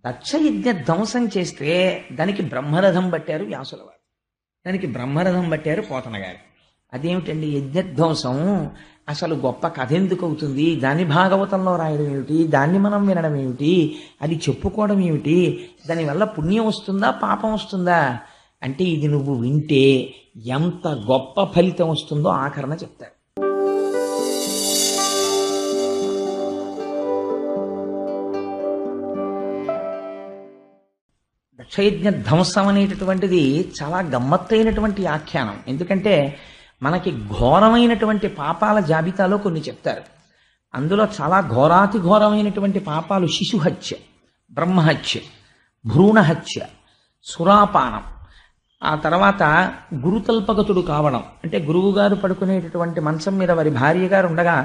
దక్షయజ్ఞ ధ్వంసం చేస్తే దానికి బ్రహ్మరథం పట్టారు వ్యాసుల వారు. దానికి బ్రహ్మరథం పట్టారు పోతన గారు. అదేమిటండి యజ్ఞధ్వంసం? అసలు గొప్ప కథ ఎందుకు అవుతుంది? దాన్ని భాగవతంలో రాయడం ఏమిటి? దాన్ని మనం వినడం ఏమిటి? అది చెప్పుకోవడం ఏమిటి? దానివల్ల పుణ్యం వస్తుందా పాపం వస్తుందా అంటే ఇది నువ్వు వింటే ఎంత గొప్ప ఫలితం వస్తుందో ఆఖరణ చెప్తారు. దక్షయజ్ఞ ధ్వంసం అనేటటువంటిది చాలా గమ్మత్తైనటువంటి ఆఖ్యానం. ఎందుకంటే మనకి ఘోరమైనటువంటి పాపాల జాబితాలో కొన్ని చెప్తారు. అందులో చాలా ఘోరాతి ఘోరమైనటువంటి పాపాలు శిశుహత్య, బ్రహ్మహత్య, భ్రూణహత్య, సురాపానం, ఆ తర్వాత గురుతల్పగతుడు కావడం, అంటే గురువుగారు పడుకునేటటువంటి మంచం మీద వారి భార్య గారు ఉండగా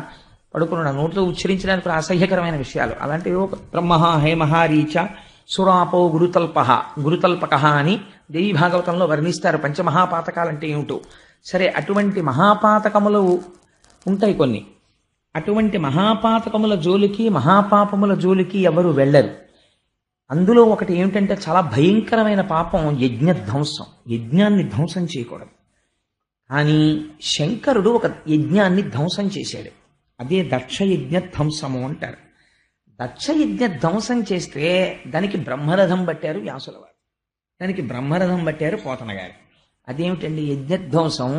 పడుకున్న నోటితో ఉచ్చరించడానికి కూడా అసహ్యకరమైన విషయాలు అలాంటివి. బ్రహ్మ హేమహారీచ సురాపో గురుతల్పక అని దేవి భాగవతంలో వర్ణిస్తారు. పంచమహాపాతకాలంటే ఏమిటో. సరే, అటువంటి మహాపాతకములు ఉంటాయి కొన్ని. అటువంటి మహాపాతకముల జోలికి మహాపాపముల జోలికి ఎవరు వెళ్ళరు. అందులో ఒకటి ఏమిటంటే చాలా భయంకరమైన పాపం యజ్ఞధ్వంసం. యజ్ఞాన్ని ధ్వంసం చేయకూడదు. కానీ శంకరుడు ఒక యజ్ఞాన్ని ధ్వంసం చేశాడు. అదే దక్షయజ్ఞ ధ్వంసము అంటారు. దక్షయజ్ఞ ధ్వంసం చేస్తే దానికి బ్రహ్మరథం పట్టారు వ్యాసుల వారు. దానికి బ్రహ్మరథం పట్టారు పోతన గారు. అదేమిటండి యజ్ఞధ్వంసం?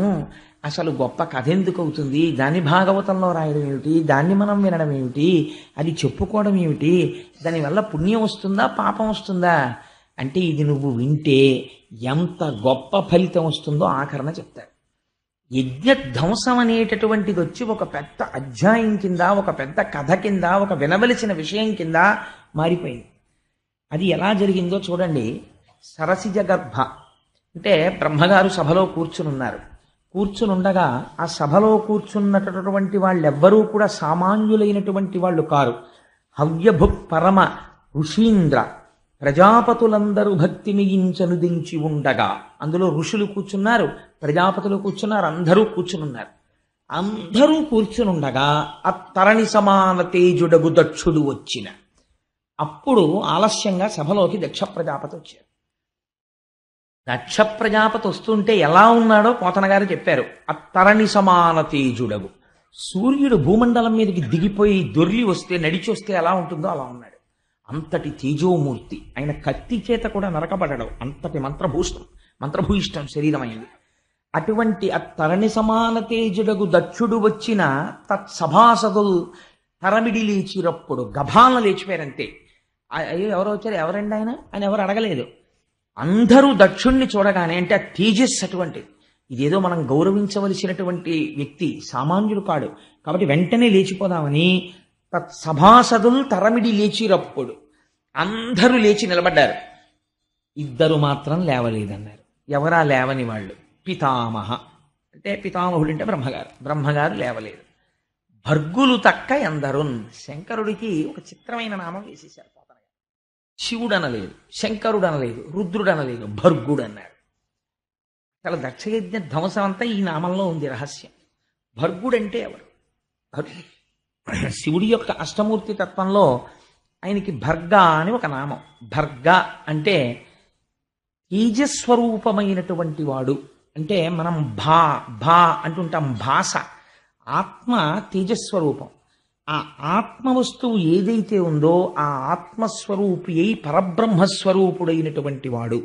అసలు గొప్ప కథ ఎందుకు అవుతుంది? దాన్ని భాగవతంలో రాయడం ఏమిటి? దాన్ని మనం వినడం ఏమిటి? అది చెప్పుకోవడం ఏమిటి? దానివల్ల పుణ్యం వస్తుందా పాపం వస్తుందా అంటే ఇది నువ్వు వింటే ఎంత గొప్ప ఫలితం వస్తుందో ఆఖరణ చెప్తారు. యజ్ఞధ్వంసం అనేటటువంటిది వచ్చి ఒక పెద్ద అధ్యాయం కింద, ఒక పెద్ద కథ కింద, ఒక వినవలసిన విషయం కింద మారిపోయింది. అది ఎలా జరిగిందో చూడండి. సరసిజ గర్భ అంటే బ్రహ్మగారు సభలో కూర్చునున్నారు. కూర్చునుండగా ఆ సభలో కూర్చున్నటువంటి వాళ్ళెవ్వరూ కూడా సామాన్యులైనటువంటి వాళ్ళు కారు. హవ్యభు పరమ ఋషీంద్ర ప్రజాపతులందరూ భక్తి మియించనుదించి ఉండగా, అందులో ఋషులు కూర్చున్నారు, ప్రజాపతులు కూర్చున్నారు, అందరూ కూర్చునున్నారు. అందరూ కూర్చునుండగా ఆ తరణి సమాన తేజుడగు దక్షుడు వచ్చిన అప్పుడు ఆలస్యంగా సభలోకి దక్ష ప్రజాపతి వచ్చారు. దక్ష ప్రజాపతి వస్తుంటే ఎలా ఉన్నాడో పోతన గారు చెప్పారు. అత్తరణి సమాన తేజుడగు, సూర్యుడు భూమండలం మీదకి దిగిపోయి దొర్లి వస్తే, నడిచి వస్తే ఎలా ఉంటుందో అలా ఉన్నాడు. అంతటి తేజోమూర్తి. ఆయన కత్తి చేత కూడా నరకబడడం, అంతటి మంత్రభూయిష్టం శరీరమైంది. అటువంటి అత్తరణి సమాన తేజుడగు దక్షుడు వచ్చిన తత్సభాసదులు తరమిడి లేచిరప్పుడు గభాలను లేచిపోయారంతే. అయ్యో ఎవరో వచ్చారు, ఎవరండి ఆయన అని ఎవరు అడగలేదు. అందరూ దక్షుణ్ణి చూడగానే, అంటే ఆ తేజస్ అటువంటిది. ఇదేదో మనం గౌరవించవలసినటువంటి వ్యక్తి, సామాన్యుడు కాడు. కాబట్టి వెంటనే లేచిపోదామని సభాసదులు తరమిడి లేచిరప్పుడు అందరూ లేచి నిలబడ్డారు. ఇద్దరు మాత్రం లేవలేదన్నారు. ఎవరా లేవని వాళ్ళు? పితామహ అంటే పితామహుడు అంటే బ్రహ్మగారు లేవలేదు. భర్గులు తక్క ఎందరున్, శంకరుడికి ఒక చిత్రమైన నామం వేసేశారు. శివుడు అనలేదు, శంకరుడు అనలేదు, రుద్రుడు అనలేదు, భర్గుడు అన్నాడు. చాలా దక్షయజ్ఞ ధ్వంసం అంతా ఈ నామంలో ఉంది రహస్యం. భర్గుడంటే ఎవరు? శివుడి యొక్క అష్టమూర్తి తత్వంలో ఆయనకి భర్గ అని ఒక నామం. భర్గ అంటే తేజస్వరూపమైనటువంటి వాడు. అంటే మనం భా అంటుంటాం, భాష. ఆత్మ తేజస్వరూపం. ఆ ఆత్మ వస్తువు ఏదైతే ఉందో ఆ ఆత్మస్వరూపి అయి పరబ్రహ్మస్వరూపుడైనటువంటి వాడు.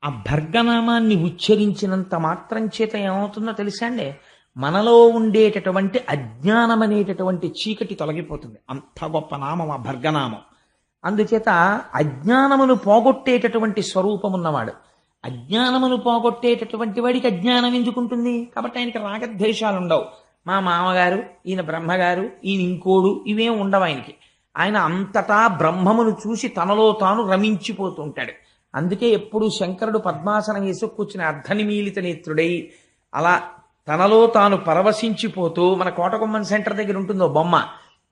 ఆ భర్గనామాన్ని ఉచ్చరించినంత మాత్రం చేత ఏమవుతుందో తెలుసా అండి? మనలో ఉండేటటువంటి అజ్ఞానం అనేటటువంటి చీకటి తొలగిపోతుంది. అంత గొప్ప నామం ఆ భర్గనామం. అందుచేత అజ్ఞానమును పోగొట్టేటటువంటి స్వరూపం ఉన్నవాడు. అజ్ఞానమును పోగొట్టేటటువంటి వాడికి అజ్ఞానం ఎందుకుంటుంది? కాబట్టి ఆయనకి రాగద్వేషాలు ఉండవు. మా మామగారు, ఈయన బ్రహ్మగారు, ఈయన ఇంకోడు, ఇవేం ఉండవు ఆయనకి. ఆయన అంతటా బ్రహ్మమును చూసి తనలో తాను రమించిపోతూ ఉంటాడు. అందుకే ఎప్పుడు శంకరుడు పద్మాసనం వేసి కూర్చుని అర్ధనిమీలిత నేత్రుడై అలా తనలో తాను పరవశించిపోతూ, మన కోటకొమ్మన్ సెంటర్ దగ్గర ఉంటుందో బొమ్మ,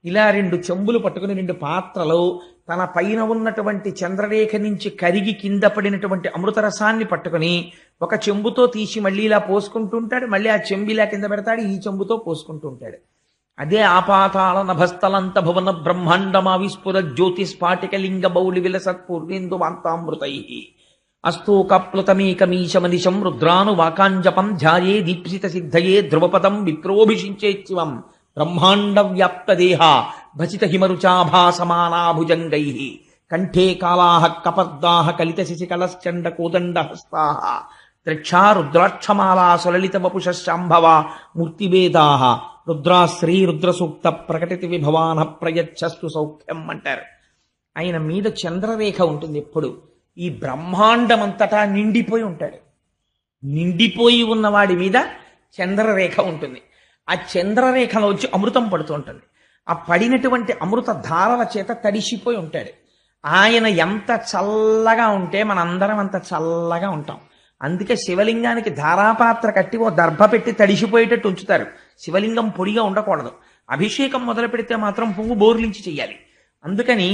ఇలా 2 చెంబులు పట్టుకుని 2 పాత్రలు తన పైన ఉన్నటువంటి చంద్రరేఖ నుంచి కరిగి కింద పడినటువంటి అమృతరసాన్ని పట్టుకుని ఒక చెంబుతో తీసి మళ్ళీ ఇలా పోసుకుంటూ ఉంటాడు. మళ్ళీ ఆ చెంబు ఇలా కింద పెడతాడు, ఈ చెంబుతో పోసుకుంటూ ఉంటాడు. అదే ఆపాతాళ నభస్థలంత భువన బ్రహ్మాండమా విస్ఫుర జ్యోతి స్ఫాటిక లింగ బౌళి విలసత్ పూర్వేందు వాంతామృతై అస్తోకప్లుతమేకమీశమనిశం రుద్రాను వాకాంజపం ధ్యాయే దీప్సిత సిద్ధయే ధ్రువపదం విప్రోభిషించే శివం బ్రహ్మాండ వ్యాప్త దేహ భసిత హిమరుచాభాసమానాభుజంగై కంఠే కాళాః కపర్దాః కలిత శిశికళశ్చండ కోదండ హస్తాః ద్రక్షా రుద్రాక్షమాలా సులలిత వపుషశాంభవ మూర్తివేదాః రుద్రాశ్రీ రుద్రసూక్త ప్రకటిత విభవాన ప్రయచ్చస్తు సౌఖ్యం అంటారు. ఆయన మీద చంద్రరేఖ ఉంటుంది ఎప్పుడు. ఈ బ్రహ్మాండమంతటా నిండిపోయి ఉంటాడు. నిండిపోయి ఉన్నవాడి మీద చంద్రరేఖ ఉంటుంది. ఆ చంద్రరేఖలోంచి అమృతం పడుతూ ఉంటుంది. ఆ పడినటువంటి అమృత ధారల చేత తడిసిపోయి ఉంటాడు. ఆయన ఎంత చల్లగా ఉంటే మనందరం అంత చల్లగా ఉంటాం. అందుకే శివలింగానికి ధారాపాత్ర కట్టి ఓ దర్భ పెట్టి తడిసిపోయేటట్టు ఉంచుతారు. శివలింగం పొడిగా ఉండకూడదు. అభిషేకం మొదలు పెడితే మాత్రం పొంగు బోర్లించి చెయ్యాలి. అందుకని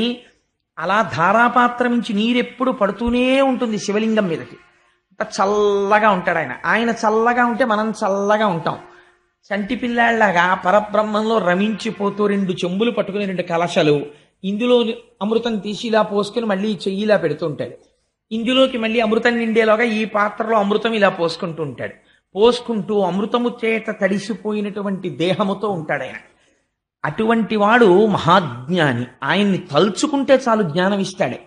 అలా ధారాపాత్ర నుంచి నీరెప్పుడు పడుతూనే ఉంటుంది శివలింగం మీదకి. అంత చల్లగా ఉంటాడు ఆయన. ఆయన చల్లగా ఉంటే మనం చల్లగా ఉంటాం. చంటి పిల్లాళ్లాగా పరబ్రహ్మంలో రమించిపోతూ 2 చెంబులు పట్టుకుని 2 కలశలు, ఇందులో అమృతం తీసి ఇలా పోసుకుని మళ్ళీ చెయ్యిలా పెడుతూ ఉంటాడు. ఇందులోకి మళ్ళీ అమృతం నిండేలోగా ఈ పాత్రలో అమృతం ఇలా పోసుకుంటూ ఉంటాడు. పోసుకుంటూ అమృతము చేత తడిసిపోయినటువంటి దేహముతో ఉంటాడు ఆయన. అటువంటి వాడు మహాజ్ఞాని. ఆయన్ని తలుచుకుంటే చాలు జ్ఞానం ఇస్తాడు.